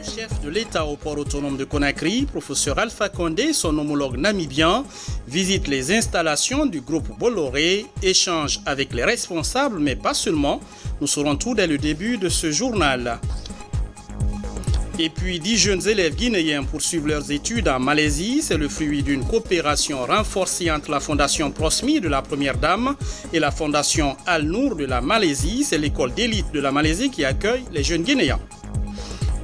Chef de l'État au port autonome de Conakry, professeur Alpha Condé, son homologue namibien, visite les installations du groupe Bolloré, échange avec les responsables, mais pas seulement. Nous saurons tout dès le début de ce journal. Et puis 10 jeunes élèves guinéens poursuivent leurs études en Malaisie. C'est le fruit d'une coopération renforcée entre la fondation Prosmi de la Première Dame et la fondation Al-Nour de la Malaisie. C'est l'école d'élite de la Malaisie qui accueille les jeunes guinéens.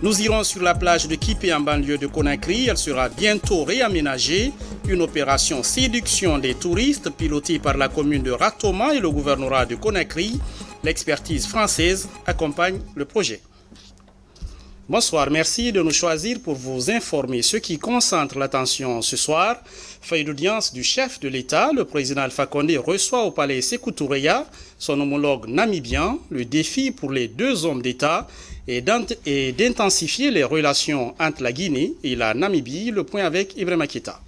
Nous irons sur la plage de Kipé en banlieue de Conakry. Elle sera bientôt réaménagée. Une opération séduction des touristes pilotée par la commune de Ratoma et le gouvernorat de Conakry. L'expertise française accompagne le projet. Bonsoir, merci de nous choisir pour vous informer. Ce qui concentre l'attention ce soir, feuille d'audience du chef de l'État, le président Alpha Condé reçoit au palais Sékou Toureya son homologue namibien. Le défi pour les deux hommes d'État est d'intensifier les relations entre la Guinée et la Namibie. Le point avec Ibrahima Keita.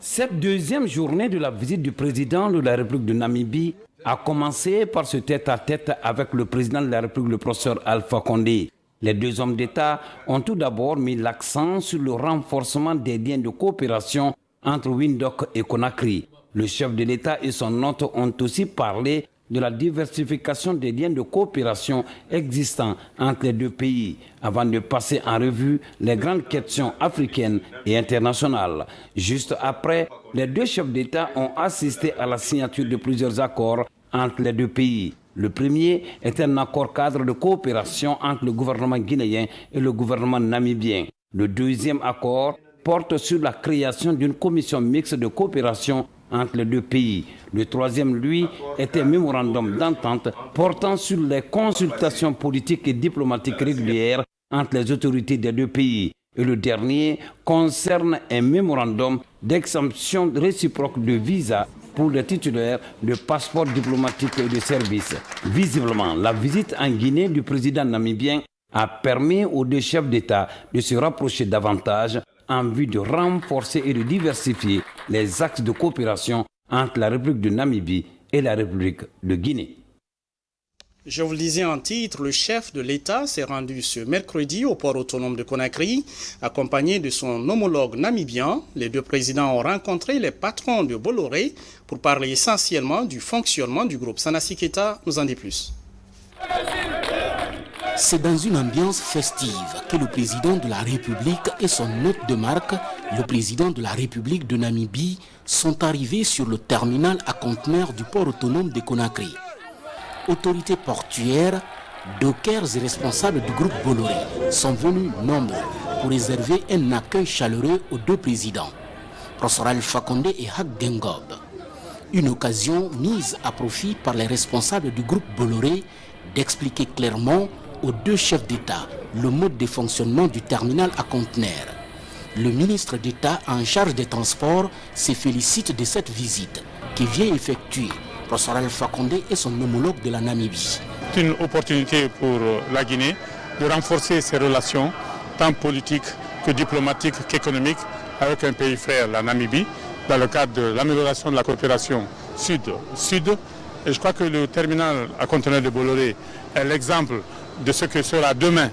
Cette deuxième journée de la visite du président de la République de Namibie a commencé par ce tête-à-tête avec le président de la République, le professeur Alpha Condé. Les deux hommes d'État ont tout d'abord mis l'accent sur le renforcement des liens de coopération entre Windhoek et Conakry. Le chef de l'État et son hôte ont aussi parlé de la diversification des liens de coopération existants entre les deux pays, avant de passer en revue les grandes questions africaines et internationales. Juste après, les deux chefs d'État ont assisté à la signature de plusieurs accords entre les deux pays. Le premier est un accord cadre de coopération entre le gouvernement guinéen et le gouvernement namibien. Le deuxième accord porte sur la création d'une commission mixte de coopération entre les deux pays. Le troisième, lui, est un mémorandum d'entente portant sur les consultations politiques et diplomatiques régulières entre les autorités des deux pays. Et le dernier concerne un mémorandum d'exemption réciproque de visa pour les titulaires de passeports diplomatiques et de services. Visiblement, la visite en Guinée du président namibien a permis aux deux chefs d'État de se rapprocher davantage en vue de renforcer et de diversifier les axes de coopération entre la République de Namibie et la République de Guinée. Je vous le disais en titre, le chef de l'État s'est rendu ce mercredi au port autonome de Conakry, accompagné de son homologue namibien. Les deux présidents ont rencontré les patrons de Bolloré pour parler essentiellement du fonctionnement du groupe. Sanassi Keita nous en dit plus. C'est dans une ambiance festive que le président de la République et son hôte de marque, le président de la République de Namibie, sont arrivés sur le terminal à conteneurs du port autonome de Conakry. Autorités portuaires, dockers et responsables du groupe Bolloré sont venus nombreux pour réserver un accueil chaleureux aux deux présidents, professeur Alpha Condé et Hak Gengob. Une occasion mise à profit par les responsables du groupe Bolloré d'expliquer clairement aux deux chefs d'État le mode de fonctionnement du terminal à conteneurs. Le ministre d'État en charge des transports se félicite de cette visite qui vient effectuer professeur Alpha Condé et son homologue de la Namibie. C'est une opportunité pour la Guinée de renforcer ses relations tant politiques que diplomatiques qu'économiques avec un pays frère, la Namibie, dans le cadre de l'amélioration de la coopération sud-sud. Et je crois que le terminal à conteneurs de Bolloré est l'exemple de ce que sera demain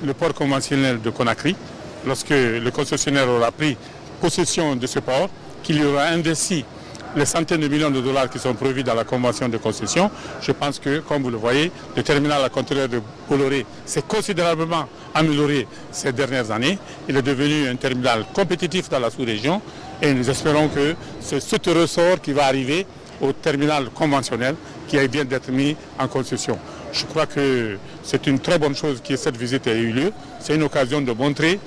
le port conventionnel de Conakry, lorsque le concessionnaire aura pris possession de ce port, qu'il y aura investi les centaines de millions de dollars qui sont prévus dans la convention de concession. Je pense que, comme vous le voyez, le terminal à conteneurs de Bolloré s'est considérablement amélioré ces dernières années. Il est devenu un terminal compétitif dans la sous-région et nous espérons que c'est ce ressort qui va arriver au terminal conventionnel qui vient d'être mis en concession. Je crois que c'est une très bonne chose que cette visite ait eu lieu. C'est une occasion de montrer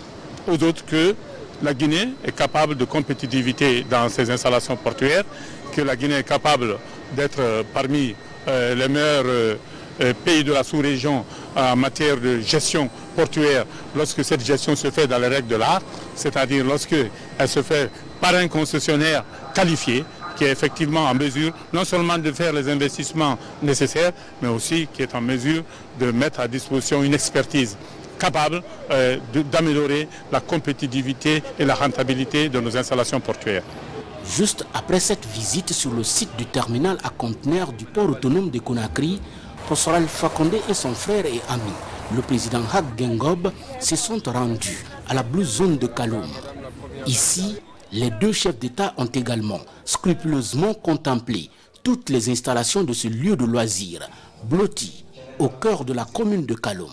aux autres que la Guinée est capable de compétitivité dans ses installations portuaires, que la Guinée est capable d'être parmi les meilleurs pays de la sous-région en matière de gestion portuaire lorsque cette gestion se fait dans les règles de l'art, c'est-à-dire lorsqu'elle se fait par un concessionnaire qualifié, qui est effectivement en mesure non seulement de faire les investissements nécessaires, mais aussi qui est en mesure de mettre à disposition une expertise capable d'améliorer la compétitivité et la rentabilité de nos installations portuaires. Juste après cette visite sur le site du terminal à conteneurs du port autonome de Conakry, Professeur Alpha Condé et son frère et ami, le président Hag Gengob, se sont rendus à la Blue Zone de Kaloum. Ici, les deux chefs d'État ont également scrupuleusement contemplé toutes les installations de ce lieu de loisirs, blotti au cœur de la commune de Kaloum.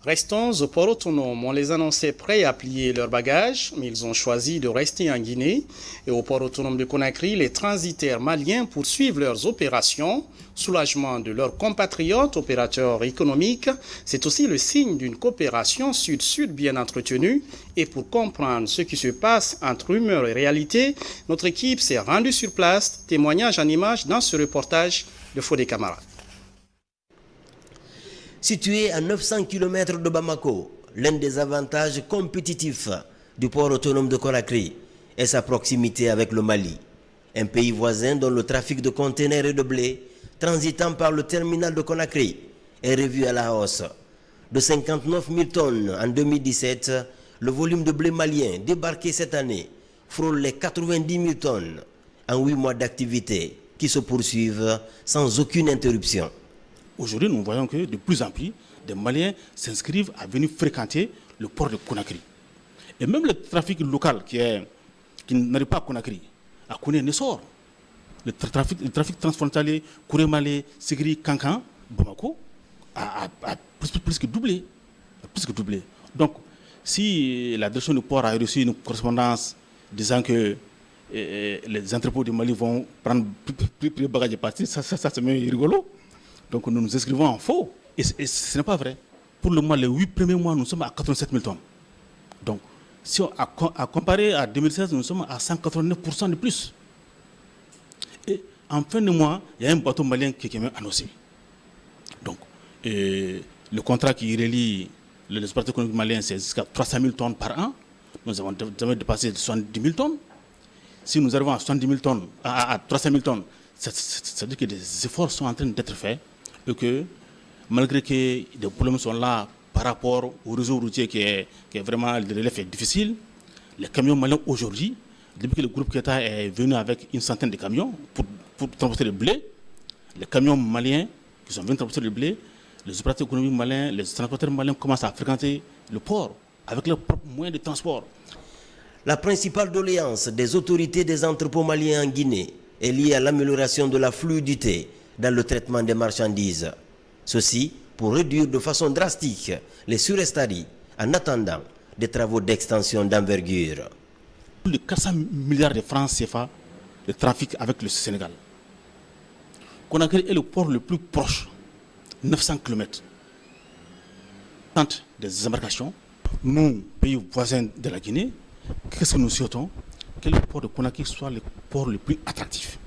Restons au port autonome. On les annonçait prêts à plier leurs bagages, mais ils ont choisi de rester en Guinée. Et au port autonome de Conakry, les transitaires maliens poursuivent leurs opérations. Soulagement de leurs compatriotes opérateurs économiques, c'est aussi le signe d'une coopération sud-sud bien entretenue. Et pour comprendre ce qui se passe entre rumeurs et réalité, notre équipe s'est rendue sur place. Témoignage en images dans ce reportage de Fodé Camara. Situé à 900 km de Bamako, l'un des avantages compétitifs du port autonome de Conakry est sa proximité avec le Mali, un pays voisin dont le trafic de conteneurs et de blé transitant par le terminal de Conakry est revu à la hausse. De 59 000 tonnes en 2017, le volume de blé malien débarqué cette année frôle les 90 000 tonnes en 8 mois d'activité qui se poursuivent sans aucune interruption. Aujourd'hui, nous voyons que de plus en plus, des Maliens s'inscrivent à venir fréquenter le port de Conakry. Et même le trafic local qui n'arrive pas à Conakry a connu un essor. Le trafic transfrontalier, Kouré-Malé, Ségri, Kankan, Bamako a plus que doublé. Donc, si la direction du port a reçu une correspondance disant que les entrepôts du Mali vont prendre plus de bagages et partir, ça c'est même rigolo. Donc nous nous inscrivons en faux. Et ce n'est pas vrai. Pour le moment, les 8 premiers mois, nous sommes à 87 000 tonnes. Donc, si on a comparé à 2016, nous sommes à 189% de plus. Et en fin de mois, il y a un bateau malien qui est même annoncé. Donc, le contrat qui relie les opérateurs économiques maliens, c'est jusqu'à 300 000 tonnes par an. Nous avons jamais dépassé 70 000 tonnes. Si nous arrivons à 70 000 tonnes, à 300 000 tonnes, ça veut dire que des efforts sont en train d'être faits et que malgré que des problèmes sont là par rapport au réseau routier qui est vraiment, le relais est difficile, les camions maliens aujourd'hui, depuis que le groupe Keta est venu avec une centaine de camions pour transporter le blé, les camions maliens qui sont venus transporter le blé, les opérateurs économiques maliens, les transporteurs maliens commencent à fréquenter le port avec leurs propres moyens de transport. La principale doléance des autorités des entrepôts maliens en Guinée est liée à l'amélioration de la fluidité dans le traitement des marchandises. Ceci pour réduire de façon drastique les surestaries en attendant des travaux d'extension d'envergure. Plus de 400 milliards de francs CFA de trafic avec le Sénégal. Conakry est le port le plus proche, 900 km. Des embarcations, nous, pays voisins de la Guinée, qu'est-ce que nous souhaitons? Que le port de Conakry soit le port le plus attractif.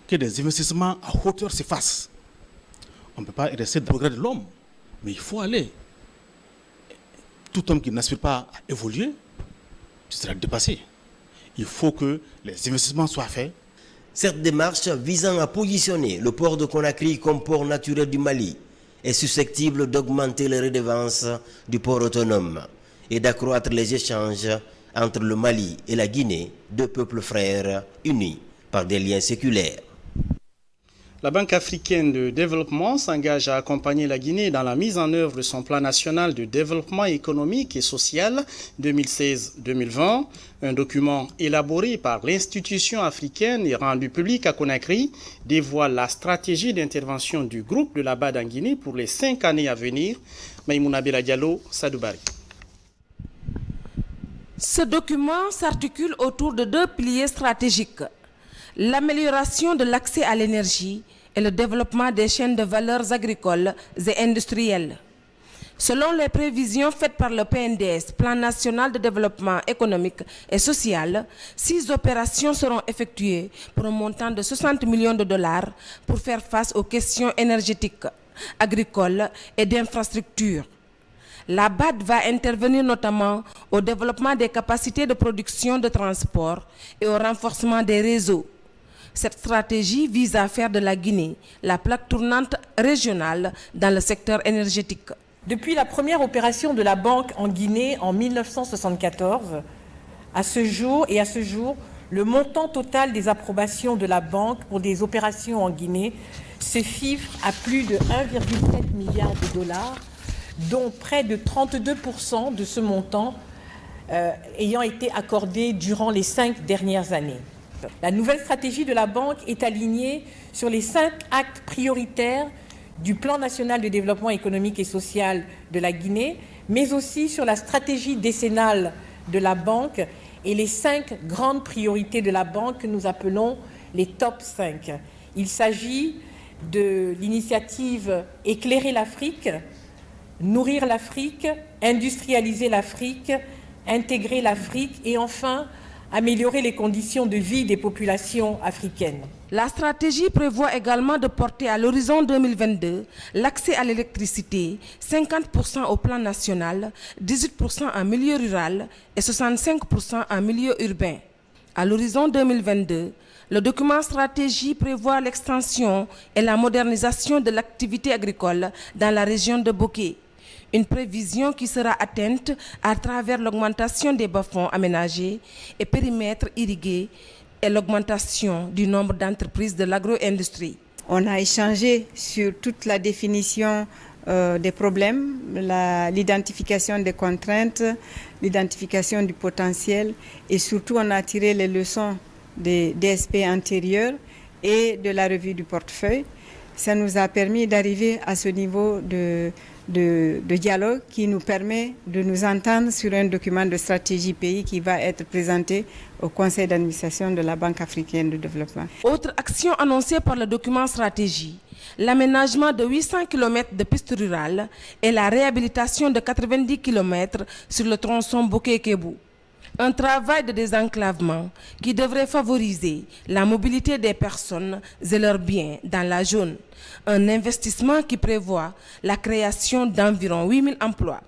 Que des investissements à hauteur se fassent. On ne peut pas rester dans le progrès de l'homme, mais il faut aller. Tout homme qui n'aspire pas à évoluer, tu seras dépassé. Il faut que les investissements soient faits. Cette démarche visant à positionner le port de Conakry comme port naturel du Mali est susceptible d'augmenter les redevances du port autonome et d'accroître les échanges entre le Mali et la Guinée, deux peuples frères unis par des liens séculaires. La Banque africaine de développement s'engage à accompagner la Guinée dans la mise en œuvre de son plan national de développement économique et social 2016-2020. Un document élaboré par l'institution africaine et rendu public à Conakry dévoile la stratégie d'intervention du groupe de la BAD en Guinée pour les 5 années à venir. Maïmouna Bella Diallo, Sadoubari. Ce document s'articule autour de 2 piliers stratégiques: l'amélioration de l'accès à l'énergie et le développement des chaînes de valeurs agricoles et industrielles. Selon les prévisions faites par le PNDS, Plan national de développement économique et social, 6 opérations seront effectuées pour un montant de 60 millions de dollars pour faire face aux questions énergétiques, agricoles et d'infrastructures. La BAD va intervenir notamment au développement des capacités de production de transport et au renforcement des réseaux. Cette stratégie vise à faire de la Guinée la plaque tournante régionale dans le secteur énergétique. Depuis la première opération de la banque en Guinée en 1974, à ce jour, le montant total des approbations de la banque pour des opérations en Guinée se chiffre à plus de 1,7 milliard de dollars, dont près de 32% de ce montant ayant été accordé durant les 5 dernières années. La nouvelle stratégie de la banque est alignée sur les 5 actes prioritaires du Plan national de développement économique et social de la Guinée, mais aussi sur la stratégie décennale de la banque et les 5 grandes priorités de la banque que nous appelons les top 5. Il s'agit de l'initiative Éclairer l'Afrique, Nourrir l'Afrique, Industrialiser l'Afrique, Intégrer l'Afrique et enfin améliorer les conditions de vie des populations africaines. La stratégie prévoit également de porter à l'horizon 2022 l'accès à l'électricité, 50% au plan national, 18% en milieu rural et 65% en milieu urbain. À l'horizon 2022, le document stratégie prévoit l'extension et la modernisation de l'activité agricole dans la région de Boké. Une prévision qui sera atteinte à travers l'augmentation des bas-fonds aménagés et périmètres irrigués et l'augmentation du nombre d'entreprises de l'agro-industrie. On a échangé sur toute la définition des problèmes, l'identification des contraintes, l'identification du potentiel et surtout on a tiré les leçons des DSP antérieurs et de la revue du portefeuille. Ça nous a permis d'arriver à ce niveau de dialogue qui nous permet de nous entendre sur un document de stratégie pays qui va être présenté au Conseil d'administration de la Banque africaine de développement. Autre action annoncée par le document stratégie, l'aménagement de 800 km de pistes rurales et la réhabilitation de 90 km sur le tronçon Boké-Kébou. Un travail de désenclavement qui devrait favoriser la mobilité des personnes et leurs biens dans la zone. Un investissement qui prévoit la création d'environ 8000 emplois.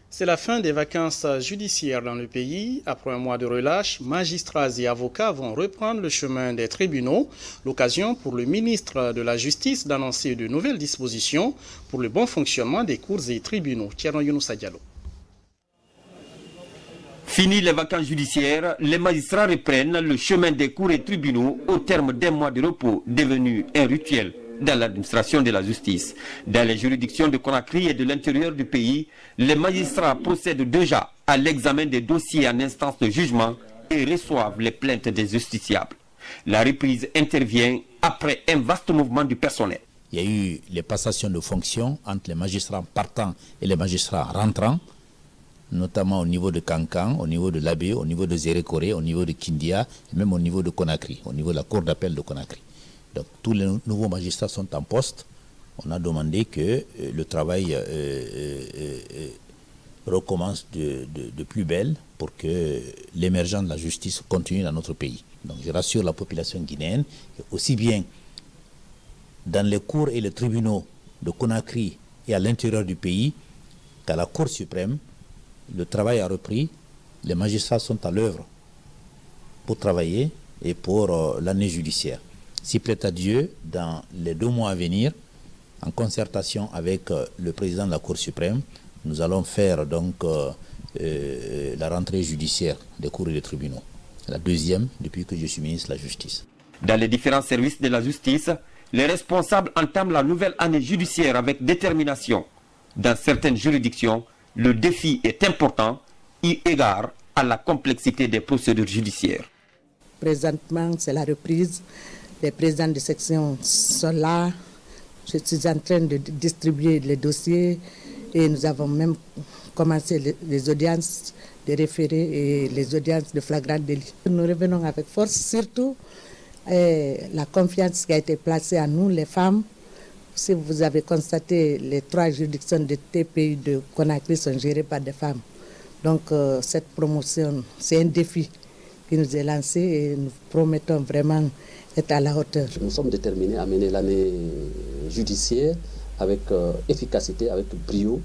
C'est la fin des vacances judiciaires dans le pays. Après un mois de relâche, magistrats et avocats vont reprendre le chemin des tribunaux. L'occasion pour le ministre de la Justice d'annoncer de nouvelles dispositions pour le bon fonctionnement des cours et tribunaux. Thierry Younoussa Diallo. Fini les vacances judiciaires, les magistrats reprennent le chemin des cours et tribunaux au terme d'un mois de repos devenu un rituel dans l'administration de la justice. Dans les juridictions de Conakry et de l'intérieur du pays, les magistrats procèdent déjà à l'examen des dossiers en instance de jugement et reçoivent les plaintes des justiciables. La reprise intervient après un vaste mouvement du personnel. Il y a eu les passations de fonctions entre les magistrats partants et les magistrats rentrants, notamment au niveau de Kankan, au niveau de Labé, au niveau de Zérékoré, au niveau de Kindia, et même au niveau de Conakry, au niveau de la cour d'appel de Conakry. Donc tous les nouveaux magistrats sont en poste. On a demandé que le travail recommence de plus belle pour que l'émergence de la justice continue dans notre pays. Donc je rassure la population guinéenne, aussi bien dans les cours et les tribunaux de Conakry et à l'intérieur du pays qu'à la Cour suprême, le travail a repris, les magistrats sont à l'œuvre pour travailler et pour l'année judiciaire. Si plaît à Dieu, dans les 2 mois à venir, en concertation avec le président de la Cour suprême, nous allons faire donc la rentrée judiciaire des cours et des tribunaux. La deuxième depuis que je suis ministre de la Justice. Dans les différents services de la justice, les responsables entament la nouvelle année judiciaire avec détermination. Dans certaines juridictions, le défi est important, eu égard à la complexité des procédures judiciaires. Présentement, c'est la reprise. Les présidents de section sont là. Je suis en train de distribuer les dossiers et nous avons même commencé les audiences de référés et les audiences de flagrant délit. Nous revenons avec force, surtout la confiance qui a été placée en nous, les femmes. Si vous avez constaté, les 3 juridictions de TPI de Conakry sont gérées par des femmes. Donc cette promotion, c'est un défi qui nous est lancé et nous promettons vraiment d'être à la hauteur. Nous sommes déterminés à mener l'année judiciaire avec efficacité, avec brio.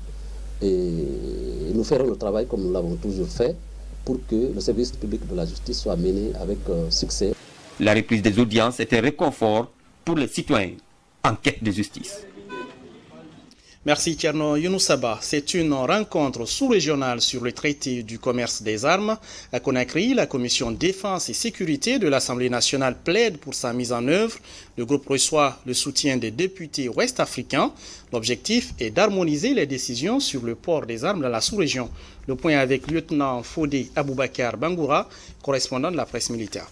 Et nous ferons le travail comme nous l'avons toujours fait pour que le service public de la justice soit mené avec succès. La reprise des audiences est un réconfort pour les citoyens en quête de justice. Merci Tierno Younoussaba. C'est une rencontre sous-régionale sur le traité du commerce des armes. À Conakry, la commission défense et sécurité de l'Assemblée nationale plaide pour sa mise en œuvre. Le groupe reçoit le soutien des députés ouest-africains. L'objectif est d'harmoniser les décisions sur le port des armes dans la sous-région. Le point avec lieutenant Fodé Aboubakar Bangoura, correspondant de la presse militaire.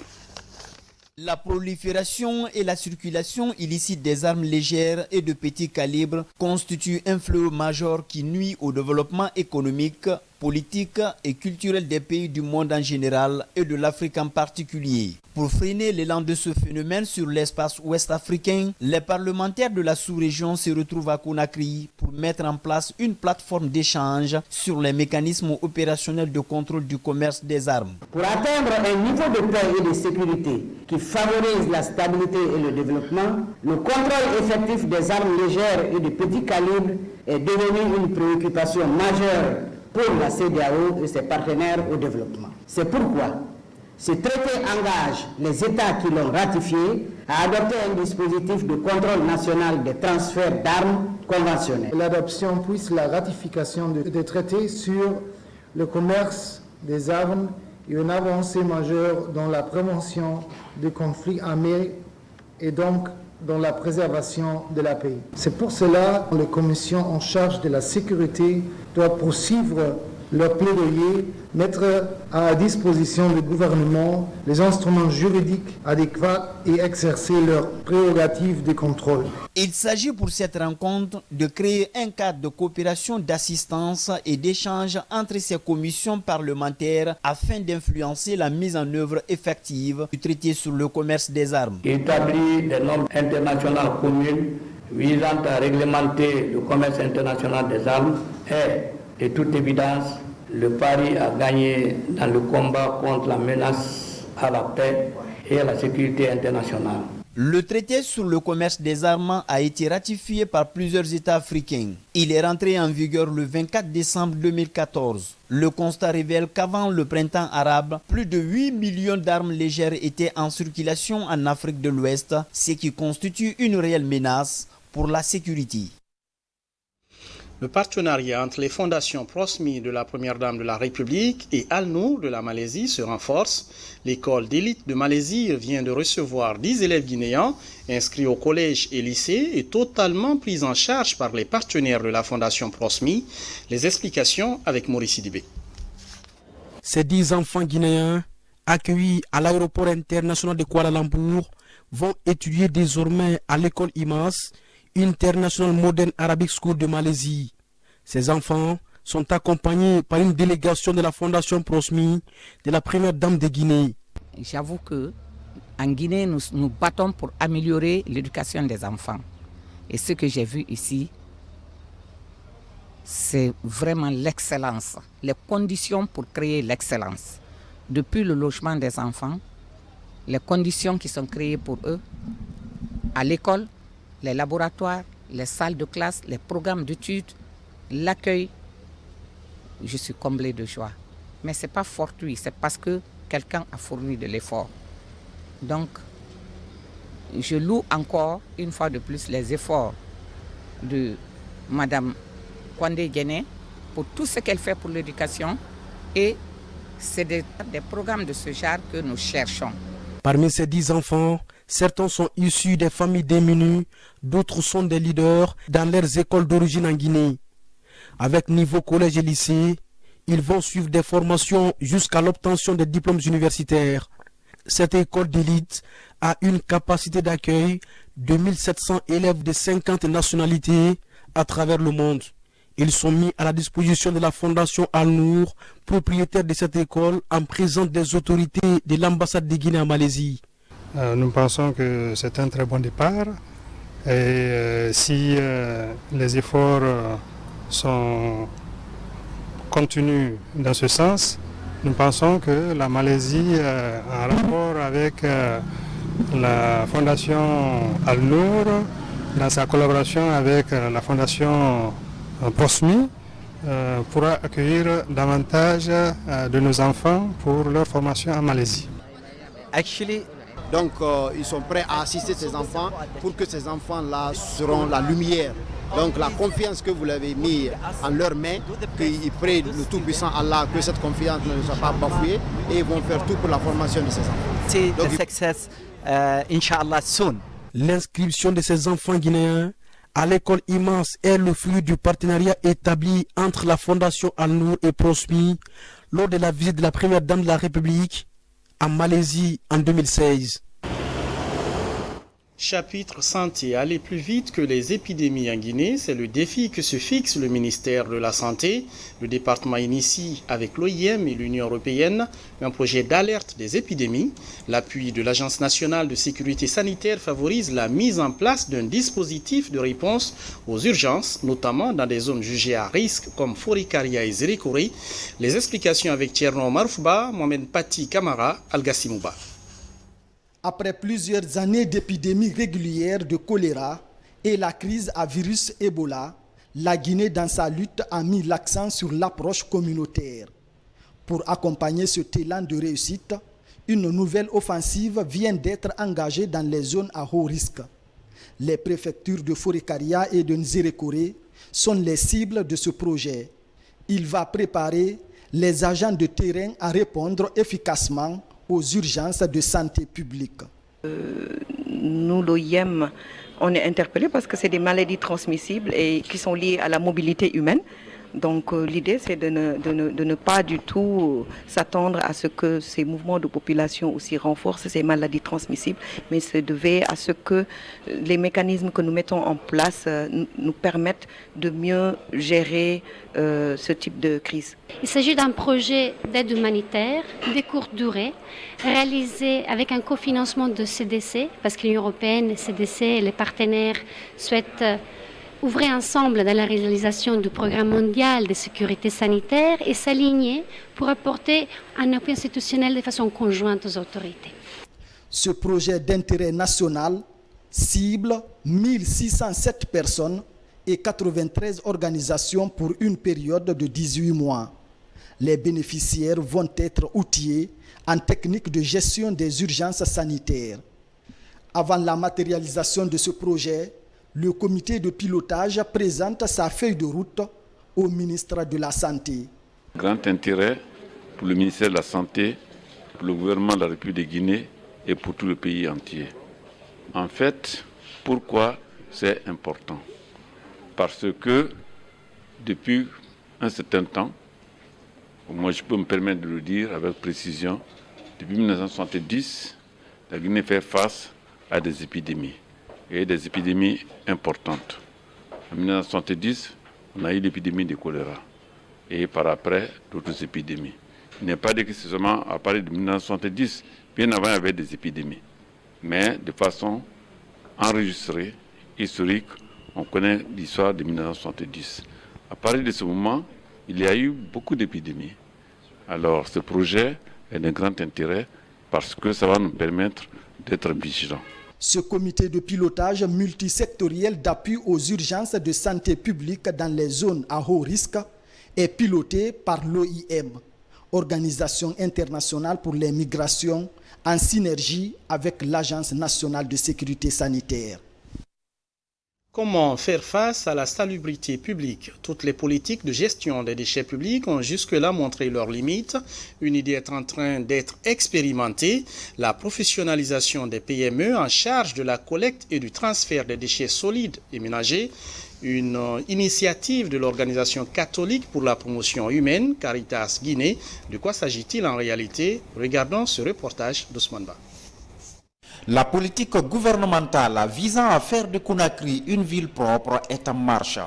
La prolifération et la circulation illicite des armes légères et de petit calibre constituent un fléau majeur qui nuit au développement économique, politique et culturel des pays du monde en général et de l'Afrique en particulier. Pour freiner l'élan de ce phénomène sur l'espace ouest-africain, les parlementaires de la sous-région se retrouvent à Conakry pour mettre en place une plateforme d'échange sur les mécanismes opérationnels de contrôle du commerce des armes. Pour atteindre un niveau de paix et de sécurité qui favorise la stabilité et le développement, le contrôle effectif des armes légères et de petit calibre est devenu une préoccupation majeure pour la CEDEAO et ses partenaires au développement. C'est pourquoi ce traité engage les États qui l'ont ratifié à adopter un dispositif de contrôle national des transferts d'armes conventionnels. L'adoption puis la ratification des traités sur le commerce des armes est une avancée majeure dans la prévention des conflits armés et donc dans la préservation de la paix. C'est pour cela que les commissions en charge de la sécurité doivent poursuivre leur plaidoyer, mettre à disposition du gouvernement les instruments juridiques adéquats et exercer leurs prérogatives de contrôle. Il s'agit pour cette rencontre de créer un cadre de coopération, d'assistance et d'échange entre ces commissions parlementaires afin d'influencer la mise en œuvre effective du traité sur le commerce des armes. Établir des normes internationales communes visant à réglementer le commerce international des armes est de toute évidence le pari à gagner dans le combat contre la menace à la paix et à la sécurité internationale. Le traité sur le commerce des armes a été ratifié par plusieurs États africains. Il est rentré en vigueur le 24 décembre 2014. Le constat révèle qu'avant le printemps arabe, plus de 8 millions d'armes légères étaient en circulation en Afrique de l'Ouest, ce qui constitue une réelle menace pour la sécurité. Le partenariat entre les fondations Prosmi de la Première Dame de la République et Al-Nour de la Malaisie se renforce. L'école d'élite de Malaisie vient de recevoir 10 élèves guinéens inscrits au collège et lycée et totalement pris en charge par les partenaires de la Fondation Prosmi. Les explications avec Maurice Sidibé. Ces 10 enfants guinéens accueillis à l'aéroport international de Kuala Lumpur vont étudier désormais à l'école IMAS, International Modern Arabic School de Malaisie. Ces enfants sont accompagnés par une délégation de la Fondation Prosmi de la Première Dame de Guinée. J'avoue que en Guinée, nous battons pour améliorer l'éducation des enfants. Et ce que j'ai vu ici, c'est vraiment l'excellence, les conditions pour créer l'excellence. Depuis le logement des enfants, les conditions qui sont créées pour eux, à l'école, les laboratoires, les salles de classe, les programmes d'études, l'accueil, je suis comblé de joie. Mais ce n'est pas fortuit, c'est parce que quelqu'un a fourni de l'effort. Donc, je loue encore une fois de plus les efforts de Madame Kwandé Guéné pour tout ce qu'elle fait pour l'éducation et c'est des programmes de ce genre que nous cherchons. Parmi ces 10 enfants, certains sont issus des familles démunies, d'autres sont des leaders dans leurs écoles d'origine en Guinée. Avec niveau collège et lycée, ils vont suivre des formations jusqu'à l'obtention des diplômes universitaires. Cette école d'élite a une capacité d'accueil de 1700 élèves de 50 nationalités à travers le monde. Ils sont mis à la disposition de la Fondation Al-Nour, propriétaire de cette école, en présence des autorités de l'ambassade de Guinée en Malaisie. Nous pensons que c'est un très bon départ et si les efforts sont contenus dans ce sens, nous pensons que la Malaisie, en rapport avec la Fondation Al-Nour, dans sa collaboration avec la Fondation Prosmi, pourra accueillir davantage de nos enfants pour leur formation en Malaisie. Actually, Donc ils sont prêts à assister ces enfants pour que ces enfants-là seront la lumière. Donc la confiance que vous l'avez mis en leurs mains, qu'ils prient le Tout-Puissant Allah que cette confiance ne soit pas bafouée et ils vont faire tout pour la formation de ces enfants. L'inscription de ces enfants guinéens à l'école immense est le fruit du partenariat établi entre la Fondation Al-Nour et Prosmi lors de la visite de la première dame de la République en Malaisie en 2016. Chapitre santé. Aller plus vite que les épidémies en Guinée, c'est le défi que se fixe le ministère de la Santé. Le département initie avec l'OIM et l'Union européenne un projet d'alerte des épidémies. L'appui de l'Agence nationale de sécurité sanitaire favorise la mise en place d'un dispositif de réponse aux urgences, notamment dans des zones jugées à risque comme Forikaria et Zérékoré. Les explications avec Tcherno Marfouba, Mohamed Pati Kamara, Algassimouba. Après plusieurs années d'épidémies régulières de choléra et la crise à virus Ebola, la Guinée dans sa lutte a mis l'accent sur l'approche communautaire. Pour accompagner ce élan de réussite, une nouvelle offensive vient d'être engagée dans les zones à haut risque. Les préfectures de Forikaria et de Nzérékoré sont les cibles de ce projet. Il va préparer les agents de terrain à répondre efficacement aux urgences de santé publique. Nous, l'OIM, on est interpellés parce que c'est des maladies transmissibles et qui sont liées à la mobilité humaine. Donc l'idée, c'est de ne pas du tout s'attendre à ce que ces mouvements de population aussi renforcent ces maladies transmissibles, mais c'est de veiller à ce que les mécanismes que nous mettons en place nous permettent de mieux gérer ce type de crise. Il s'agit d'un projet d'aide humanitaire de courte durée, réalisé avec un cofinancement de CDC, parce que l'Union européenne, CDC et les partenaires souhaitent ouvrir ensemble dans la réalisation du programme mondial de sécurité sanitaire et s'aligner pour apporter un appui institutionnel de façon conjointe aux autorités. Ce projet d'intérêt national cible 1607 personnes et 93 organisations pour une période de 18 mois. Les bénéficiaires vont être outillés en technique de gestion des urgences sanitaires. Avant la matérialisation de ce projet, le comité de pilotage présente sa feuille de route au ministre de la Santé. Grand intérêt pour le ministère de la Santé, pour le gouvernement de la République de Guinée et pour tout le pays entier. En fait, pourquoi c'est important? Parce que depuis un certain temps, moi je peux me permettre de le dire avec précision, depuis 1970, la Guinée fait face à des épidémies. Et des épidémies importantes. En 1970, on a eu l'épidémie de choléra. Et par après, d'autres épidémies. Il n'est pas dit que c'est seulement à partir de 1970, bien avant il y avait des épidémies. Mais de façon enregistrée, historique, on connaît l'histoire de 1970. À partir de ce moment, il y a eu beaucoup d'épidémies. Alors ce projet est d'un grand intérêt parce que ça va nous permettre d'être vigilants. Ce comité de pilotage multisectoriel d'appui aux urgences de santé publique dans les zones à haut risque est piloté par l'OIM, Organisation internationale pour les migrations, en synergie avec l'Agence nationale de sécurité sanitaire. Comment faire face à la salubrité publique? Toutes les politiques de gestion des déchets publics ont jusque-là montré leurs limites. Une idée est en train d'être expérimentée, la professionnalisation des PME en charge de la collecte et du transfert des déchets solides et ménagers. Une initiative de l'Organisation catholique pour la promotion humaine, Caritas Guinée. De quoi s'agit-il en réalité? Regardons ce reportage d'Ousmane Ba. La politique gouvernementale visant à faire de Conakry une ville propre est en marche.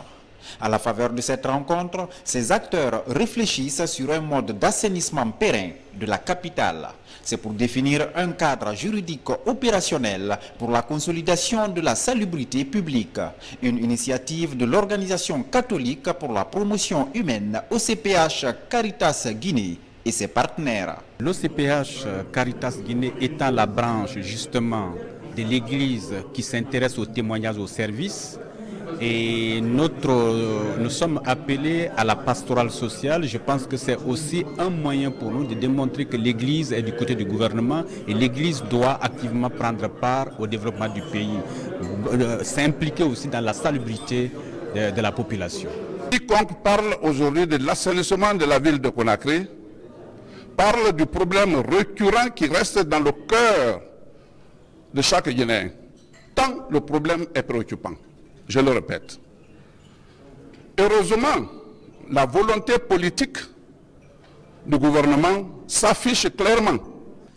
À la faveur de cette rencontre, ces acteurs réfléchissent sur un mode d'assainissement périn de la capitale. C'est pour définir un cadre juridique opérationnel pour la consolidation de la salubrité publique. Une initiative de l'Organisation catholique pour la promotion humaine OCPH Caritas Guinée et ses partenaires. L'OCPH Caritas Guinée étant la branche justement de l'Église qui s'intéresse au témoignage au service, Et nous sommes appelés à la pastorale sociale. Je pense que c'est aussi un moyen pour nous de démontrer que l'Église est du côté du gouvernement et l'Église doit activement prendre part au développement du pays, s'impliquer aussi dans la salubrité de la population. Quiconque parle aujourd'hui de l'assainissement de la ville de Conakry parle du problème récurrent qui reste dans le cœur de chaque Guinéen, tant le problème est préoccupant. Je le répète. Heureusement, la volonté politique du gouvernement s'affiche clairement.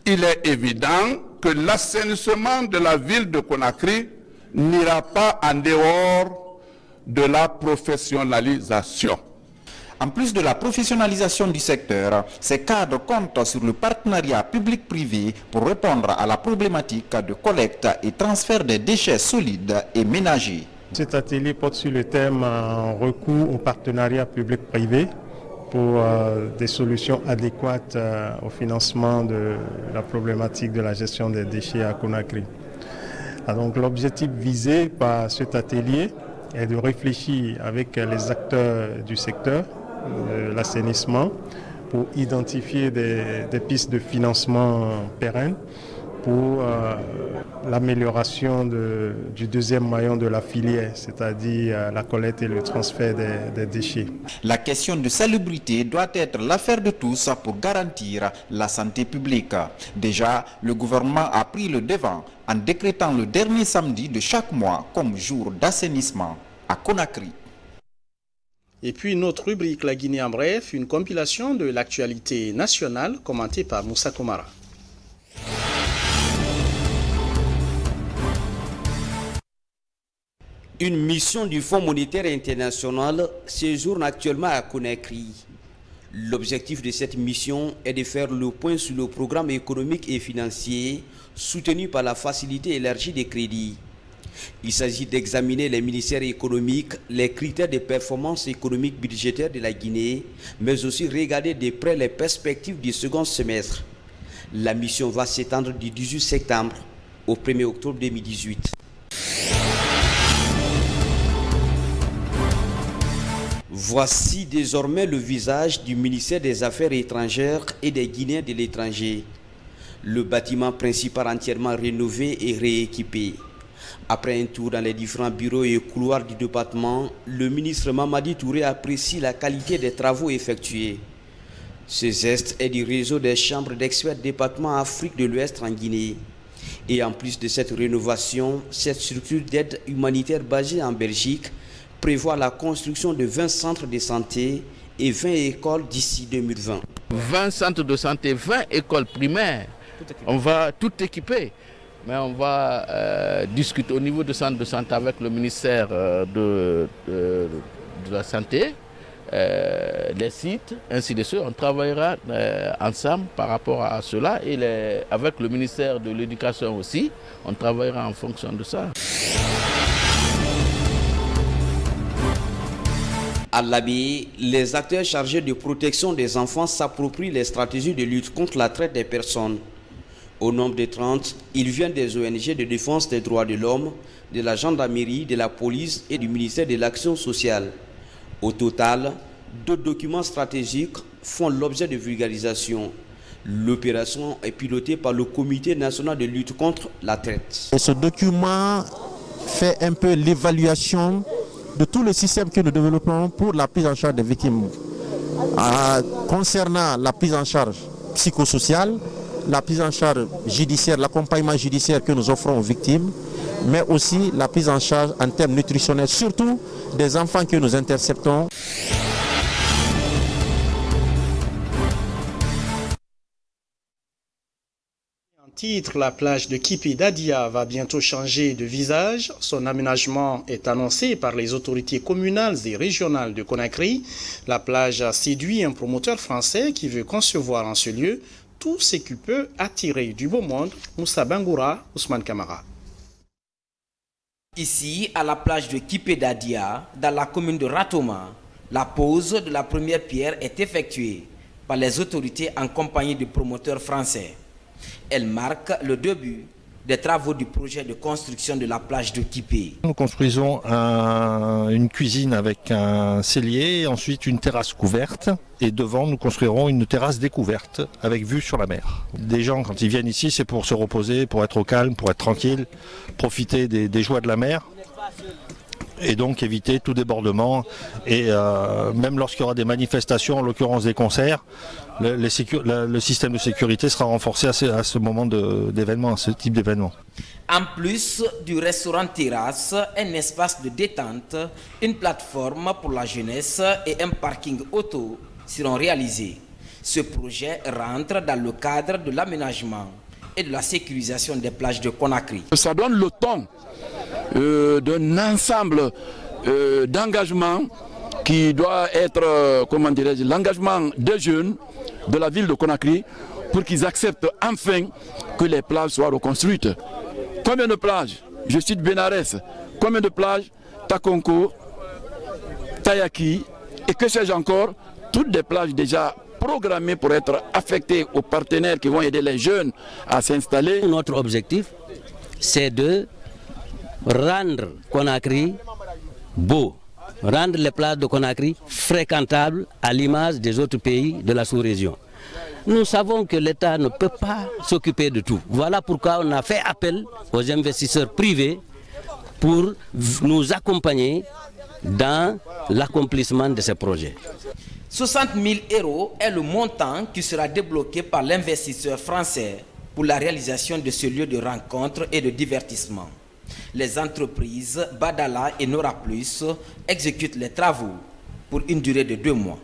Il est évident que l'assainissement de la ville de Conakry n'ira pas en dehors de la professionnalisation. En plus de la professionnalisation du secteur, ces cadres comptent sur le partenariat public-privé pour répondre à la problématique de collecte et transfert des déchets solides et ménagers. Cet atelier porte sur le thème recours au partenariat public-privé pour des solutions adéquates au financement de la problématique de la gestion des déchets à Conakry. Donc l'objectif visé par cet atelier est de réfléchir avec les acteurs du secteur de l'assainissement pour identifier des pistes de financement pérennes pour l'amélioration du deuxième maillon de la filière, c'est-à-dire la collecte et le transfert des déchets. La question de salubrité doit être l'affaire de tous pour garantir la santé publique. Déjà, le gouvernement a pris le devant en décrétant le dernier samedi de chaque mois comme jour d'assainissement à Conakry. Et puis notre rubrique La Guinée en bref, une compilation de l'actualité nationale commentée par Moussa Komara. Une mission du Fonds monétaire international séjourne actuellement à Conakry. L'objectif de cette mission est de faire le point sur le programme économique et financier soutenu par la facilité élargie des crédits. Il s'agit d'examiner les ministères économiques, les critères de performance économique budgétaire de la Guinée, mais aussi regarder de près les perspectives du second semestre. La mission va s'étendre du 18 septembre au 1er octobre 2018. Voici désormais le visage du ministère des Affaires étrangères et des Guinéens de l'étranger. Le bâtiment principal entièrement rénové et rééquipé. Après un tour dans les différents bureaux et couloirs du département, le ministre Mamadi Touré apprécie la qualité des travaux effectués. Ce geste est du réseau des chambres d'experts département Afrique de l'Ouest en Guinée. Et en plus de cette rénovation, cette structure d'aide humanitaire basée en Belgique prévoit la construction de 20 centres de santé et 20 écoles d'ici 2020. 20 centres de santé, 20 écoles primaires. On va tout équiper. Mais on va discuter au niveau du centre de santé avec le ministère de la Santé, les sites, ainsi de suite. On travaillera ensemble par rapport à cela et avec le ministère de l'Éducation aussi, on travaillera en fonction de ça. À l'Abbé, les acteurs chargés de protection des enfants s'approprient les stratégies de lutte contre la traite des personnes. Au nombre de 30, ils viennent des ONG de défense des droits de l'homme, de la gendarmerie, de la police et du ministère de l'Action sociale. Au total, 2 documents stratégiques font l'objet de vulgarisation. L'opération est pilotée par le Comité national de lutte contre la traite. Et ce document fait un peu l'évaluation de tout le système que nous développons pour la prise en charge des victimes. Concernant la prise en charge psychosociale, la prise en charge judiciaire, l'accompagnement judiciaire que nous offrons aux victimes, mais aussi la prise en charge en termes nutritionnels, surtout des enfants que nous interceptons. Titre, la plage de Kipi Dadia va bientôt changer de visage. Son aménagement est annoncé par les autorités communales et régionales de Conakry. La plage a séduit un promoteur français qui veut concevoir en ce lieu tout ce qui peut attirer du beau monde. Moussa Bangoura, Ousmane Kamara. Ici, à la plage de Kipi Dadia, dans la commune de Ratoma, la pose de la première pierre est effectuée par les autorités en compagnie du promoteur français. Elle marque le début des travaux du projet de construction de la plage de Kipé. Nous construisons une cuisine avec un cellier, ensuite une terrasse couverte et devant nous construirons une terrasse découverte avec vue sur la mer. Des gens quand ils viennent ici c'est pour se reposer, pour être au calme, pour être tranquille, profiter des joies de la mer. Et donc éviter tout débordement et même lorsqu'il y aura des manifestations, en l'occurrence des concerts, le système de sécurité sera renforcé à ce moment d'événement, à ce type d'événement. En plus du restaurant terrasse, un espace de détente, une plateforme pour la jeunesse et un parking auto seront réalisés. Ce projet rentre dans le cadre de l'aménagement et de la sécurisation des plages de Conakry. Ça donne le ton d'un ensemble d'engagement qui doit être, comment dirais-je, l'engagement des jeunes de la ville de Conakry pour qu'ils acceptent enfin que les plages soient reconstruites. Combien de plages? Je cite Benares. Combien de plages? Takonko, Tayaki et que sais-je encore? Toutes des plages déjà programmées pour être affectées aux partenaires qui vont aider les jeunes à s'installer. Notre objectif, c'est de rendre Conakry beau, rendre les plages de Conakry fréquentables à l'image des autres pays de la sous-région. Nous savons que l'État ne peut pas s'occuper de tout. Voilà pourquoi on a fait appel aux investisseurs privés pour nous accompagner dans l'accomplissement de ces projets. 60 000 € est le montant qui sera débloqué par l'investisseur français pour la réalisation de ce lieu de rencontre et de divertissement. Les entreprises Badala et Nora Plus exécutent les travaux pour une durée de 2 mois.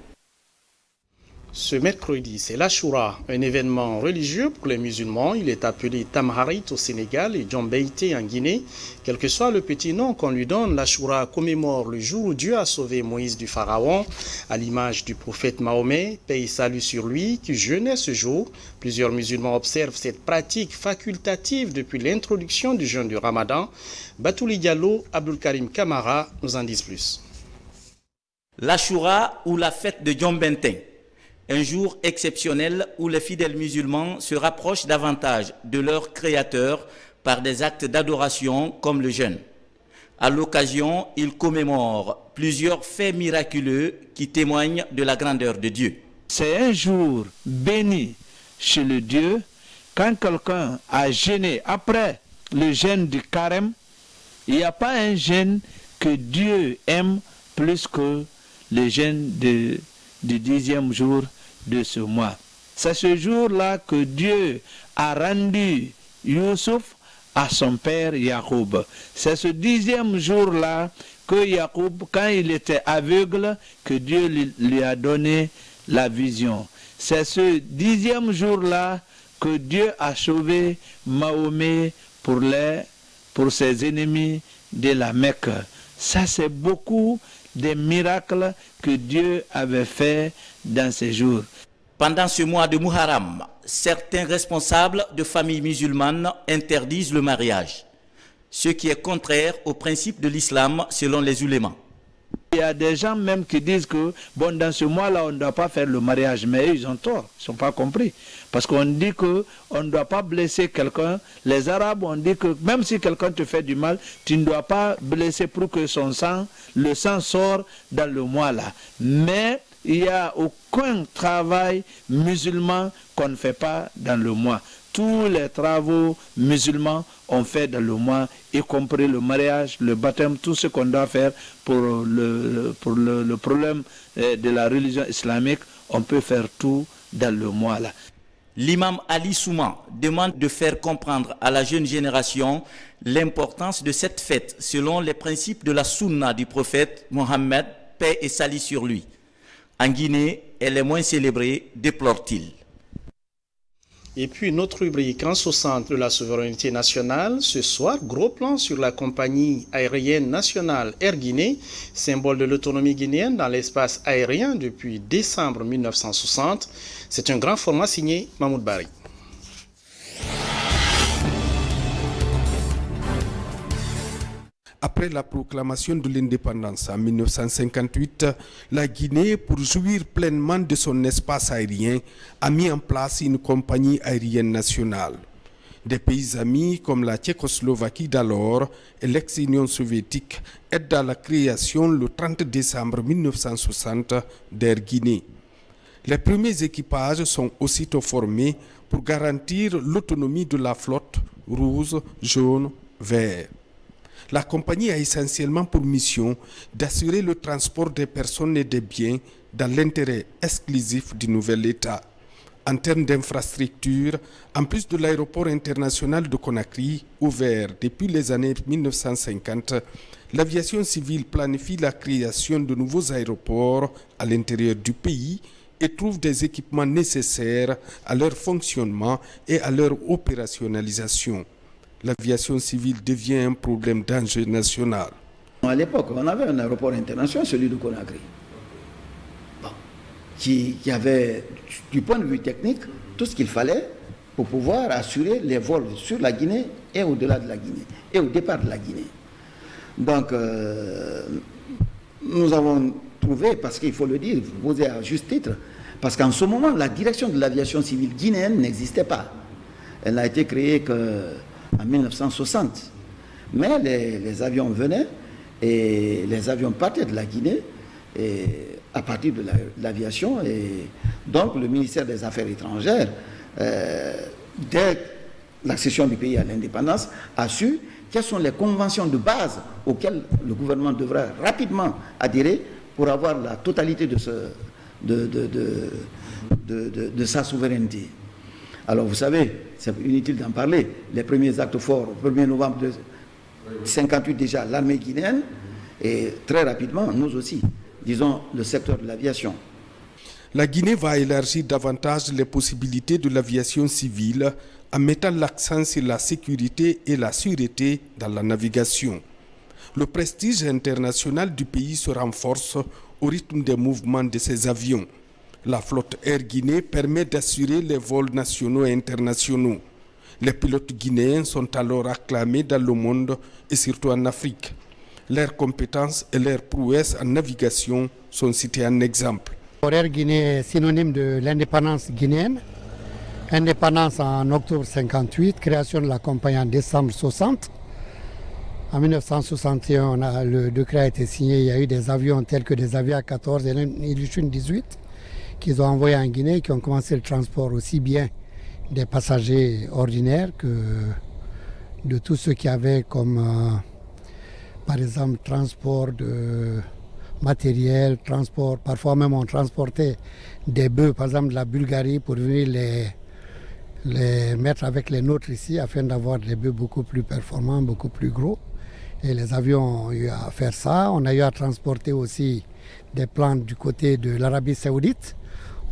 Ce mercredi, c'est l'Achoura, un événement religieux pour les musulmans. Il est appelé Tamharit au Sénégal et Djambeïté en Guinée. Quel que soit le petit nom qu'on lui donne, l'Achoura commémore le jour où Dieu a sauvé Moïse du Pharaon, à l'image du prophète Mahomet, paix et salut sur lui, qui jeûnait ce jour. Plusieurs musulmans observent cette pratique facultative depuis l'introduction du jeûne du Ramadan. Batouli Diallo, Abdul Karim Kamara nous en disent plus. L'Achoura ou la fête de Djambeïté. Un jour exceptionnel où les fidèles musulmans se rapprochent davantage de leur Créateur par des actes d'adoration comme le jeûne. À l'occasion, ils commémorent plusieurs faits miraculeux qui témoignent de la grandeur de Dieu. C'est un jour béni chez le Dieu quand quelqu'un a jeûné après le jeûne du carême. Il n'y a pas un jeûne que Dieu aime plus que le jeûne du 10e jour de ce mois. C'est ce jour-là que Dieu a rendu Youssouf à son père Yacoub. C'est ce 10e jour-là que Yacoub, quand il était aveugle, que Dieu lui a donné la vision. C'est ce 10e jour-là que Dieu a sauvé Mahomet pour ses ennemis de la Mecque. Ça, c'est beaucoup des miracles que Dieu avait fait dans ces jours. Pendant ce mois de Muharram, certains responsables de familles musulmanes interdisent le mariage, ce qui est contraire au principe de l'islam selon les ulémas. Il y a des gens même qui disent que bon, dans ce mois-là, on ne doit pas faire le mariage, mais eux, ils ont tort, ils ne sont pas compris. Parce qu'on dit qu'on ne doit pas blesser quelqu'un. Les Arabes ont dit que même si quelqu'un te fait du mal, tu ne dois pas blesser pour que le sang sort dans le mois-là. Mais il n'y a aucun travail musulman qu'on ne fait pas dans le mois. Tous les travaux musulmans on fait dans le mois, y compris le mariage, le baptême, tout ce qu'on doit faire pour le problème de la religion islamique, on peut faire tout dans le mois là. L'imam Ali Souma demande de faire comprendre à la jeune génération l'importance de cette fête selon les principes de la sunna du prophète Mohammed, paix et salut sur lui. En Guinée, elle est moins célébrée, déplore-t-il. Et puis notre rubrique en ce centre de la souveraineté nationale. Ce soir, gros plan sur la compagnie aérienne nationale Air Guinée, symbole de l'autonomie guinéenne dans l'espace aérien depuis décembre 1960. C'est un grand format signé Mahmoud Bari. Après la proclamation de l'indépendance en 1958, la Guinée, pour jouir pleinement de son espace aérien, a mis en place une compagnie aérienne nationale. Des pays amis comme la Tchécoslovaquie d'alors et l'ex-Union soviétique aident à la création le 30 décembre 1960 d'Air Guinée. Les premiers équipages sont aussitôt formés pour garantir l'autonomie de la flotte rouge, jaune, vert. La compagnie a essentiellement pour mission d'assurer le transport des personnes et des biens dans l'intérêt exclusif du nouvel État. En termes d'infrastructures, en plus de l'aéroport international de Conakry, ouvert depuis les années 1950, l'aviation civile planifie la création de nouveaux aéroports à l'intérieur du pays et trouve des équipements nécessaires à leur fonctionnement et à leur opérationnalisation. L'aviation civile devient un problème d'enjeu national. À l'époque, on avait un aéroport international, celui de Conakry, qui avait, du point de vue technique, tout ce qu'il fallait pour pouvoir assurer les vols sur la Guinée et au-delà de la Guinée, et au départ de la Guinée. Donc, nous avons trouvé, parce qu'il faut le dire, vous posez à juste titre, parce qu'en ce moment, la direction de l'aviation civile guinéenne n'existait pas. Elle n'a été créée qu'en 1960. Mais les avions venaient et les avions partaient de la Guinée et à partir de l'aviation. Et donc, le ministère des Affaires étrangères, dès l'accession du pays à l'indépendance, a su quelles sont les conventions de base auxquelles le gouvernement devra rapidement adhérer pour avoir la totalité de sa souveraineté. Alors vous savez, c'est inutile d'en parler, les premiers actes forts, au 1er novembre 1958 déjà, l'armée guinéenne, et très rapidement, nous aussi, disons, le secteur de l'aviation. La Guinée va élargir davantage les possibilités de l'aviation civile en mettant l'accent sur la sécurité et la sûreté dans la navigation. Le prestige international du pays se renforce au rythme des mouvements de ses avions. La flotte Air Guinée permet d'assurer les vols nationaux et internationaux. Les pilotes guinéens sont alors acclamés dans le monde et surtout en Afrique. Leurs compétences et leurs prouesses en navigation sont citées en exemple. Air Guinée est synonyme de l'indépendance guinéenne. Indépendance en octobre 58, création de la compagnie en décembre 60. En 1961, le décret a été signé, il y a eu des avions tels que des avions 14 et l'Illusion 18 qu'ils ont envoyés en Guinée, qui ont commencé le transport aussi bien des passagers ordinaires que de tous ceux qui avaient comme, par exemple, transport de matériel, transport, parfois même on transportait des bœufs, par exemple de la Bulgarie, pour venir les mettre avec les nôtres ici, afin d'avoir des bœufs beaucoup plus performants, beaucoup plus gros. Et les avions ont eu à faire ça. On a eu à transporter aussi des plans du côté de l'Arabie Saoudite.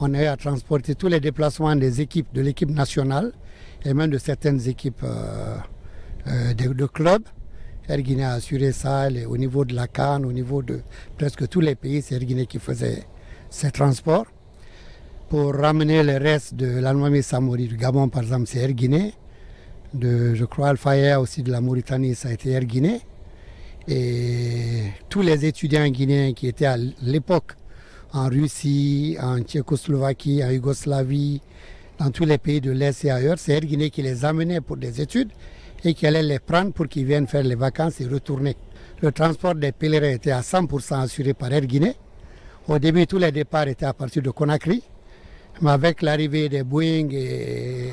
On a eu à transporter tous les déplacements des équipes, de l'équipe nationale et même de certaines équipes de clubs. Air Guinée a assuré ça au niveau de la CAN, au niveau de presque tous les pays. C'est Air Guinée qui faisait ces transports. Pour ramener le reste de l'Almami Samori, du Gabon par exemple, c'est Air Guinée. Je crois Al-Faya aussi de la Mauritanie, ça a été Air Guinée. Et tous les étudiants guinéens qui étaient à l'époque en Russie, en Tchécoslovaquie, en Yougoslavie, dans tous les pays de l'Est et ailleurs, c'est Air Guinée qui les amenait pour des études et qui allait les prendre pour qu'ils viennent faire les vacances et retourner. Le transport des pèlerins était à 100% assuré par Air Guinée. Au début, tous les départs étaient à partir de Conakry, mais avec l'arrivée des Boeing et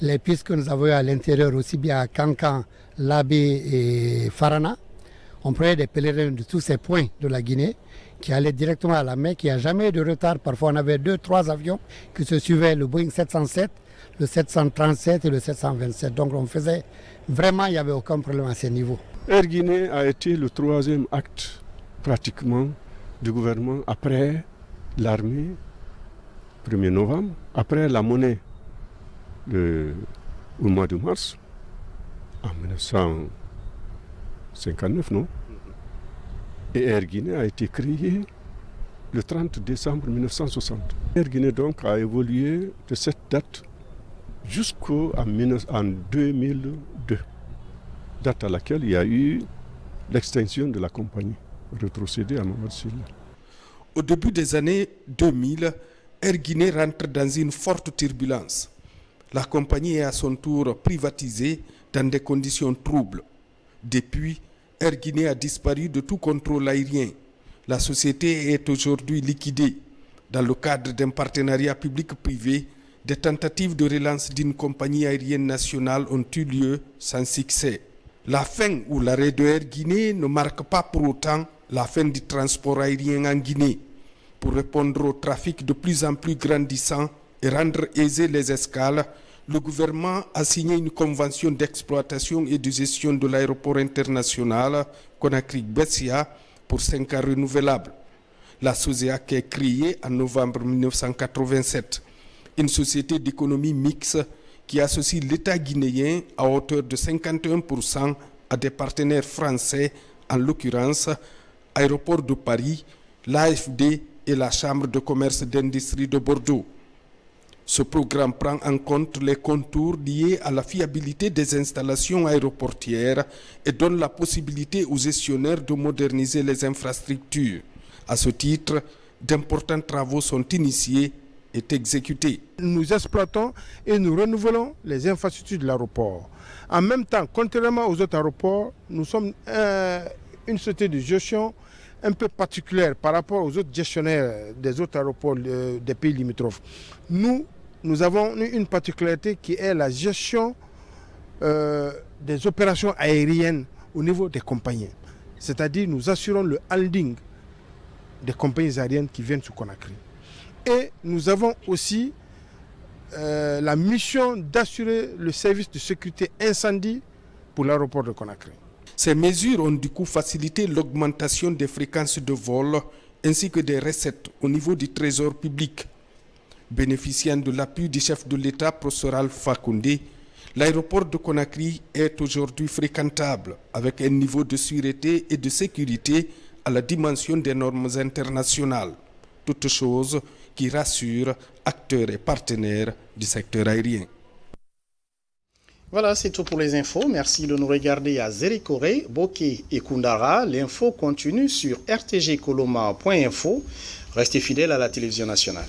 les pistes que nous avons à l'intérieur, aussi bien à Kankan, Labé et Farana, on prenait des pèlerins de tous ces points de la Guinée qui allaient directement à la Mecque. Il n'y a jamais eu de retard. Parfois, on avait 2-3 avions qui se suivaient, le Boeing 707, le 737 et le 727. Donc, on faisait vraiment, il n'y avait aucun problème à ce niveau. Air Guinée a été le troisième acte, pratiquement, du gouvernement après l'armée, 1er novembre, après la monnaie au mois de mars, en 1959, non? Et Air Guinée a été créé le 30 décembre 1960. Air Guinée donc a évolué de cette date jusqu'en 2002, date à laquelle il y a eu l'extinction de la compagnie, rétrocédée à Mamad Sylla. Au début des années 2000, Air Guinée rentre dans une forte turbulence. La compagnie est à son tour privatisée dans des conditions troubles. Depuis, Air Guinée a disparu de tout contrôle aérien. La société est aujourd'hui liquidée. Dans le cadre d'un partenariat public-privé, des tentatives de relance d'une compagnie aérienne nationale ont eu lieu sans succès. La fin ou l'arrêt de Air Guinée ne marque pas pour autant la fin du transport aérien en Guinée. Pour répondre au trafic de plus en plus grandissant et rendre aisées les escales, le gouvernement a signé une convention d'exploitation et de gestion de l'aéroport international Conakry-Bessia pour 5 ans renouvelables. La SOSEAC est créée en novembre 1987, une société d'économie mixte qui associe l'État guinéen à hauteur de 51% à des partenaires français, en l'occurrence Aéroport de Paris, l'AFD et la Chambre de commerce d'industrie de Bordeaux. Ce programme prend en compte les contours liés à la fiabilité des installations aéroportières et donne la possibilité aux gestionnaires de moderniser les infrastructures. À ce titre, d'importants travaux sont initiés et exécutés. Nous exploitons et nous renouvelons les infrastructures de l'aéroport. En même temps, contrairement aux autres aéroports, nous sommes une société de gestion un peu particulière par rapport aux autres gestionnaires des autres aéroports des pays limitrophes. Nous avons une particularité qui est la gestion des opérations aériennes au niveau des compagnies. C'est-à-dire nous assurons le handling des compagnies aériennes qui viennent sur Conakry. Et nous avons aussi la mission d'assurer le service de sécurité incendie pour l'aéroport de Conakry. Ces mesures ont du coup facilité l'augmentation des fréquences de vol ainsi que des recettes au niveau du trésor public. Bénéficiant de l'appui du chef de l'État, professeur Alpha Condé, l'aéroport de Conakry est aujourd'hui fréquentable avec un niveau de sûreté et de sécurité à la dimension des normes internationales. Toutes choses qui rassurent acteurs et partenaires du secteur aérien. Voilà, c'est tout pour les infos. Merci de nous regarder à Zérékoré, Bokeh et Koundara. L'info continue sur rtgcoloma.info. Restez fidèles à la télévision nationale.